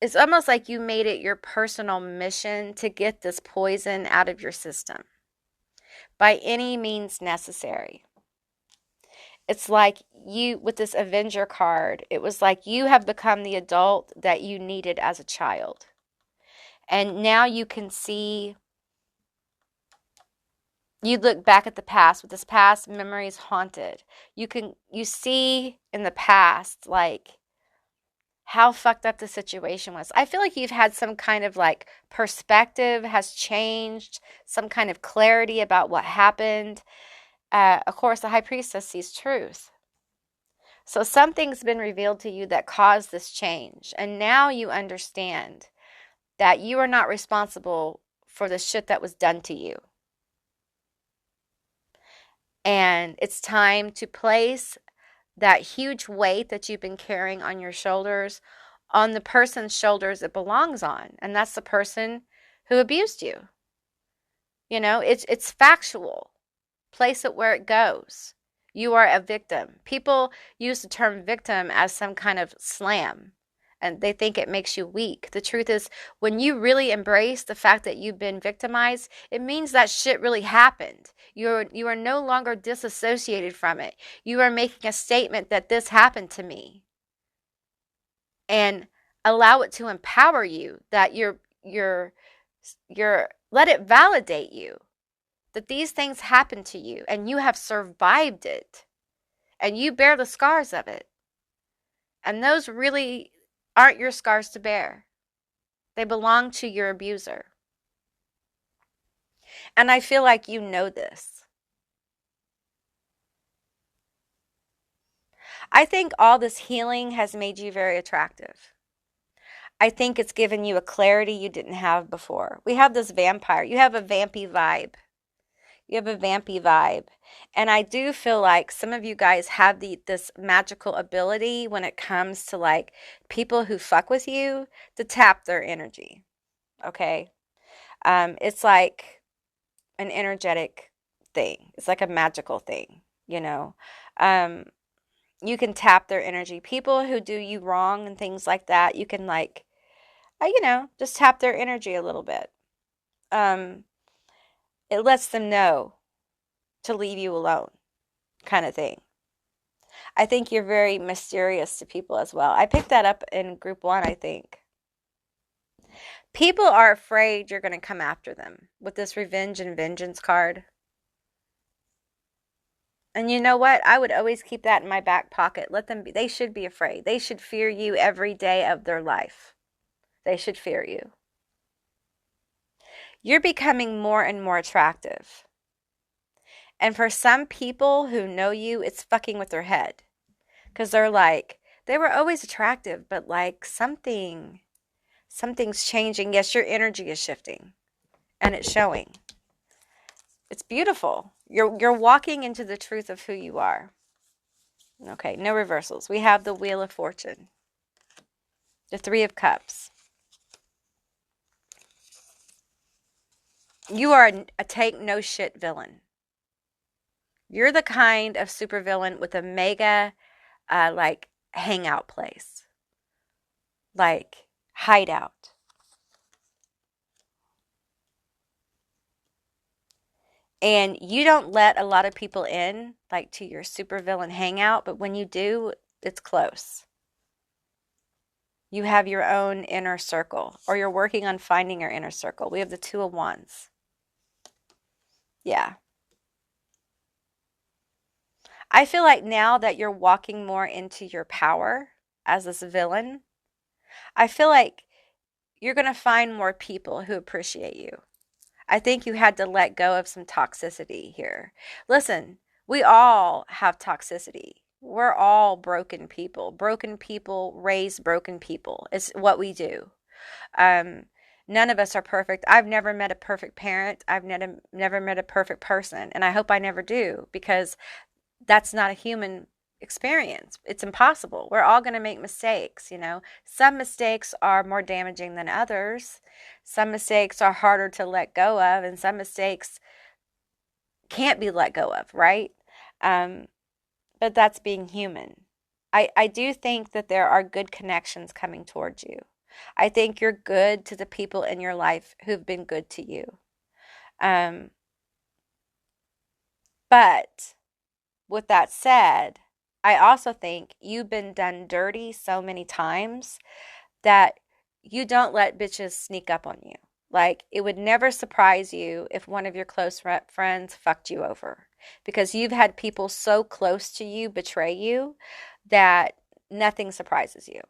it's almost like you made it your personal mission to get this poison out of your system by any means necessary. It's like you, with this Avenger card, it was like you have become the adult that you needed as a child. And now you can see, you look back at the past with this past memories haunted. You see in the past, like, how fucked up the situation was. I feel like you've had some kind of like perspective has changed, some kind of clarity about what happened. Of course, the High Priestess sees truth. So something's been revealed to you that caused this change. And now you understand that you are not responsible for the shit that was done to you. And it's time to place that huge weight that you've been carrying on your shoulders on the person's shoulders it belongs on. And that's the person who abused you. You know, it's factual. Place it where it goes. You are a victim. People use the term victim as some kind of slam, and they think it makes you weak. The truth is, when you really embrace the fact that you've been victimized, it means that shit really happened. You are no longer disassociated from it. You are making a statement that this happened to me. And allow it to empower you, that let it validate you. That these things happened to you and you have survived it and you bear the scars of it. And those really aren't your scars to bear. They belong to your abuser. And I feel like you know this. I think all this healing has made you very attractive. I think it's given you a clarity you didn't have before. We have this vampire. You have a vampy vibe. You have a vampy vibe. And I do feel like some of you guys have this magical ability when it comes to like people who fuck with you to tap their energy. Okay? It's like an energetic thing. It's like a magical thing, you know. You can tap their energy. People who do you wrong and things like that, you can like, just tap their energy a little bit. It lets them know to leave you alone, kind of thing. I think you're very mysterious to people as well. I picked that up in group 1, I think. People are afraid you're going to come after them with this revenge and vengeance card. And you know what? I would always keep that in my back pocket. Let them be. They should be afraid. They should fear you every day of their life. They should fear you. You're becoming more and more attractive. And for some people who know you, it's fucking with their head. Because they're like, they were always attractive, but like something's changing. Yes, your energy is shifting. And it's showing. It's beautiful. You're walking into the truth of who you are. Okay, no reversals. We have the Wheel of Fortune. The 3 of Cups. You are a take no shit villain. You're the kind of supervillain with a mega, like, hangout place. Like, hideout. And you don't let a lot of people in, like, to your supervillain hangout, but when you do, it's close. You have your own inner circle, or you're working on finding your inner circle. We have the 2 of Wands. Yeah. I feel like now that you're walking more into your power as this villain, I feel like you're going to find more people who appreciate you. I think you had to let go of some toxicity here. Listen, we all have toxicity. We're all broken people. Broken people raise broken people. It's what we do. None of us are perfect. I've never met a perfect parent. I've never met a perfect person. And I hope I never do, because that's not a human experience. It's impossible. We're all going to make mistakes, you know. Some mistakes are more damaging than others. Some mistakes are harder to let go of, and some mistakes can't be let go of, right? But that's being human. I do think that there are good connections coming towards you. I think you're good to the people in your life who've been good to you. But with that said, I also think you've been done dirty so many times that you don't let bitches sneak up on you. Like, it would never surprise you if one of your close friends fucked you over, because you've had people so close to you betray you that nothing surprises you.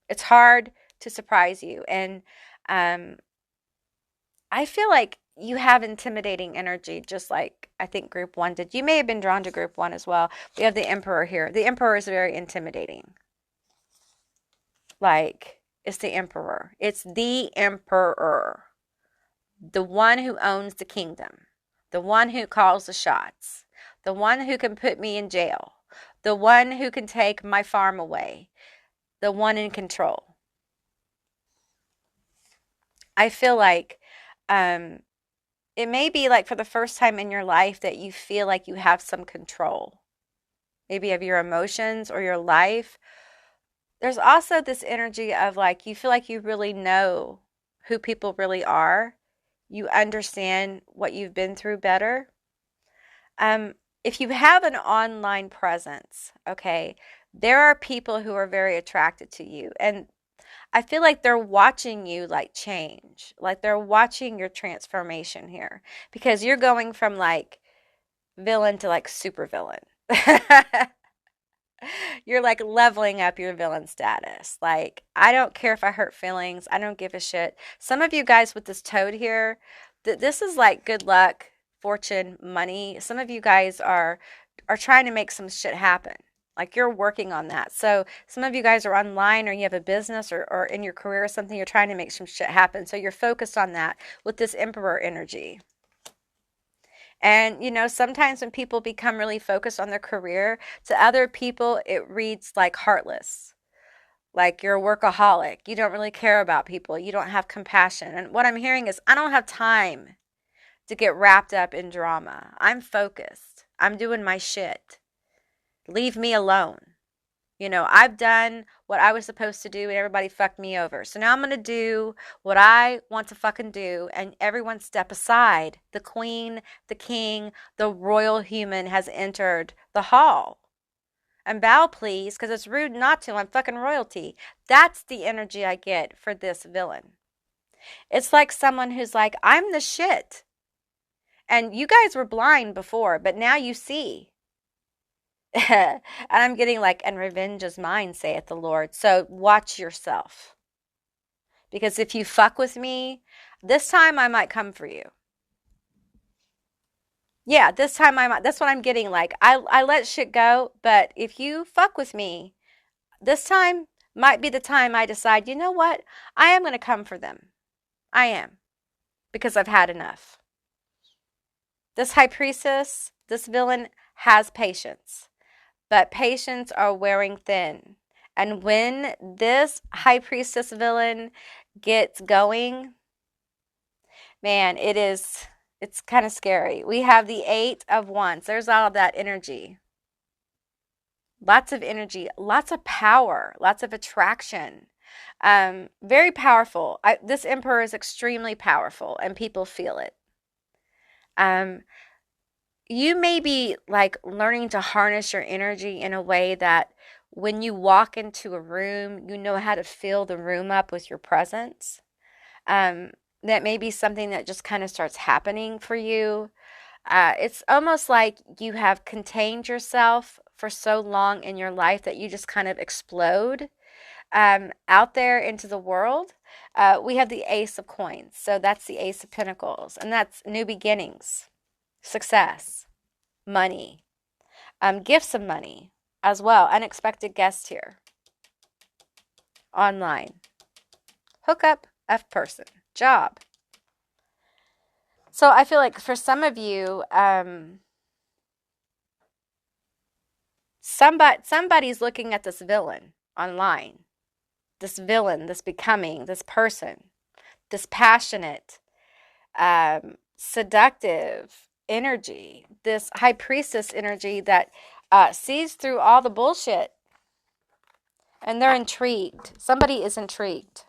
It's hard to surprise you. And I feel like you have intimidating energy, just like I think group one did. You may have been drawn to group one as well. We have the Emperor here. The Emperor is very intimidating. Like, it's the Emperor. It's the Emperor. The one who owns the kingdom. The one who calls the shots. The one who can put me in jail. The one who can take my farm away. The one in control. I feel like it may be like for the first time in your life that you feel like you have some control. Maybe of your emotions or your life. There's also this energy of like, you feel like you really know who people really are. You understand what you've been through better. If you have an online presence, okay, there are people who are very attracted to you. And I feel like they're watching you like change. Like they're watching your transformation here. Because you're going from like villain to like super villain. You're like leveling up your villain status. Like, I don't care if I hurt feelings. I don't give a shit. Some of you guys with this toad here, this is like good luck, fortune, money. Some of you guys are trying to make some shit happen. Like, you're working on that. So some of you guys are online, or you have a business, or in your career or something, you're trying to make some shit happen. So you're focused on that with this Emperor energy. And, you know, sometimes when people become really focused on their career, to other people, it reads like heartless. Like you're a workaholic. You don't really care about people. You don't have compassion. And what I'm hearing is, I don't have time to get wrapped up in drama. I'm focused. I'm doing my shit. Leave me alone. You know, I've done what I was supposed to do and everybody fucked me over. So now I'm going to do what I want to fucking do, and everyone step aside. The queen, the king, the royal human has entered the hall. And bow, please, because it's rude not to. I'm fucking royalty. That's the energy I get for this villain. It's like someone who's like, I'm the shit. And you guys were blind before, but now you see. And I'm getting like, and revenge is mine, saith the Lord. So watch yourself. Because if you fuck with me, this time I might come for you. Yeah, this time I might. That's what I'm getting. Like, I let shit go, but if you fuck with me, this time might be the time I decide, you know what? I am going to come for them. I am. Because I've had enough. This High Priestess, this villain, has patience. But patience are wearing thin. And when this High Priestess villain gets going, man, it's kind of scary. We have the 8 of Wands. There's all of that energy. Lots of energy, lots of power, lots of attraction. Very powerful. This Emperor is extremely powerful, and people feel it. You may be like learning to harness your energy in a way that when you walk into a room, you know how to fill the room up with your presence. That may be something that just kind of starts happening for you. It's almost like you have contained yourself for so long in your life that you just kind of explode out there into the world. We have the Ace of Coins. So that's the Ace of Pentacles. And that's new beginnings, success, money, gifts of money as well. Unexpected guests here. Online. Hookup, F person. Job. So I feel like for some of you, somebody's looking at this villain online. This villain, this becoming, this person, this passionate, seductive energy, this High Priestess energy that sees through all the bullshit. And they're intrigued. Somebody is intrigued.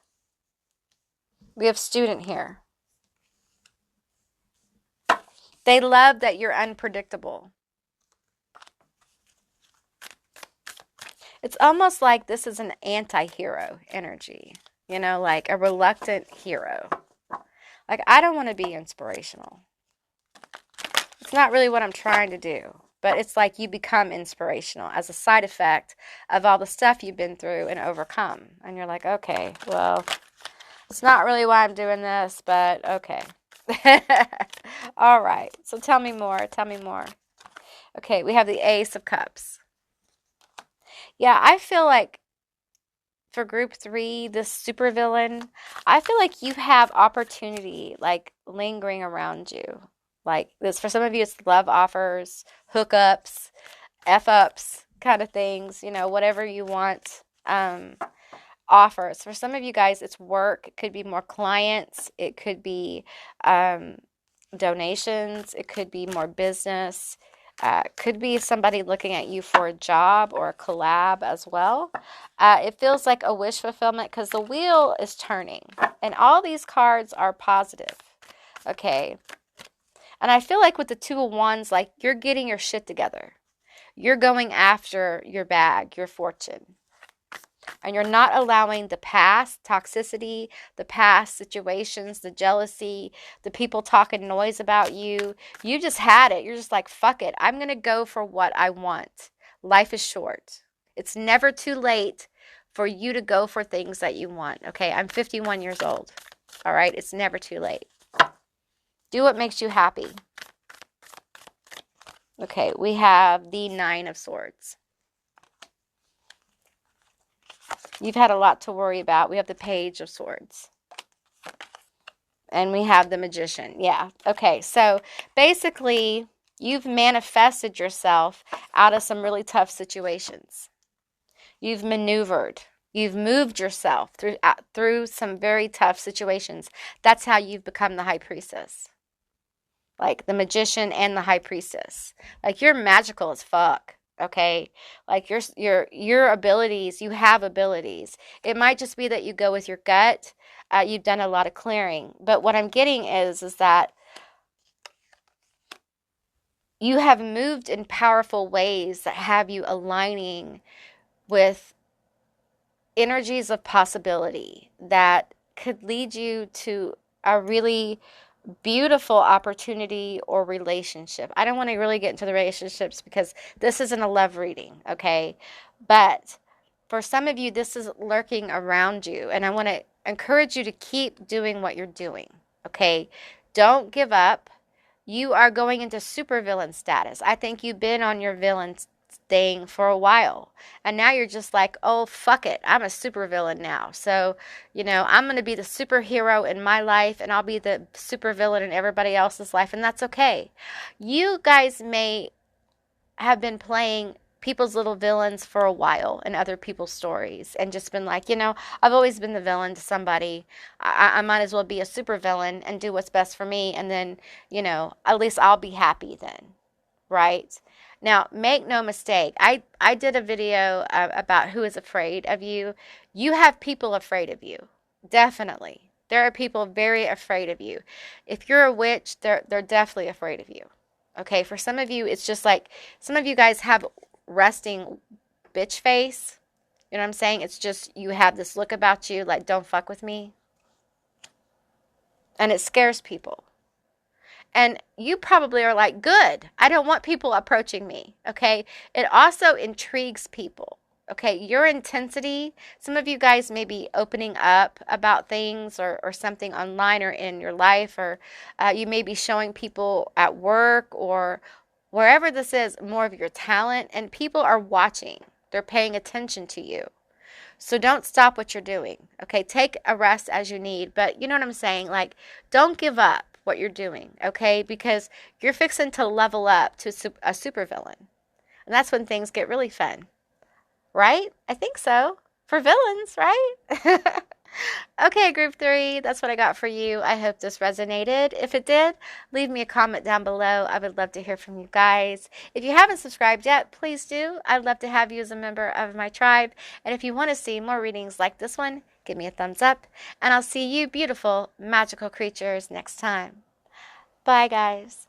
We have student here. They love that you're unpredictable. It's almost like this is an anti-hero energy, you know, like a reluctant hero. Like, I don't want to be inspirational. It's not really what I'm trying to do, but it's like you become inspirational as a side effect of all the stuff you've been through and overcome. And you're like, okay, well, it's not really why I'm doing this, but okay. All right. So tell me more. Tell me more. Okay, we have the Ace of Cups. Yeah, I feel like for group 3, this supervillain, I feel like you have opportunity like lingering around you. Like this, for some of you, it's love offers, hookups, F-ups kind of things, you know, whatever you want. Offers. For some of you guys, it's work. It could be more clients. It could be donations. It could be more business. Could be somebody looking at you for a job or a collab as well. It feels like a wish fulfillment because the wheel is turning. And all these cards are positive. Okay. And I feel like with the Two of Wands, like you're getting your shit together. You're going after your bag, your fortune. And you're not allowing the past toxicity, the past situations, the jealousy, the people talking noise about you. You just had it. You're just like, fuck it. I'm going to go for what I want. Life is short. It's never too late for you to go for things that you want. Okay, I'm 51 years old. All right, it's never too late. Do what makes you happy. Okay, we have the Nine of Swords. You've had a lot to worry about. We have the Page of Swords. And we have the Magician. Yeah. Okay. So basically, you've manifested yourself out of some really tough situations. You've maneuvered. You've moved yourself through some very tough situations. That's how you've become the High Priestess. Like the Magician and the High Priestess. Like you're magical as fuck. Okay, like your abilities, you have abilities. It might just be that you go with your gut. You've done a lot of clearing, but what I'm getting is that you have moved in powerful ways that have you aligning with energies of possibility that could lead you to a really beautiful opportunity or relationship. I don't want to really get into the relationships because this isn't a love reading, okay? But for some of you, this is lurking around you, and I want to encourage you to keep doing what you're doing, okay? Don't give up. You are going into supervillain status. I think you've been on your villain thing for a while, and now you're just like, oh, fuck it, I'm a supervillain now. So, you know, I'm going to be the superhero in my life, and I'll be the supervillain in everybody else's life, and that's okay. You guys may have been playing people's little villains for a while in other people's stories and just been like, you know, I've always been the villain to somebody. I might as well be a supervillain and do what's best for me, and then, you know, at least I'll be happy then, right? Now, make no mistake, I did a video about who is afraid of you. You have people afraid of you. Definitely. There are people very afraid of you. If you're a witch, they're definitely afraid of you. Okay, for some of you, it's just like, some of you guys have resting bitch face. You know what I'm saying? It's just, you have this look about you like, don't fuck with me. And it scares people. And you probably are like, good, I don't want people approaching me, okay? It also intrigues people, okay? Your intensity, some of you guys may be opening up about things or something online or in your life, or you may be showing people at work or wherever this is more of your talent, and people are watching. They're paying attention to you. So don't stop what you're doing, okay? Take a rest as you need, but you know what I'm saying? Like, don't give up what you're doing, okay? Because you're fixing to level up to a supervillain. And that's when things get really fun, right? I think so. For villains, right? Okay, group 3, that's what I got for you. I hope this resonated. If it did, leave me a comment down below. I would love to hear from you guys. If you haven't subscribed yet, please do. I'd love to have you as a member of my tribe. And if you want to see more readings like this one, give give me a thumbs up, and I'll see you beautiful, magical creatures next time. Bye, guys.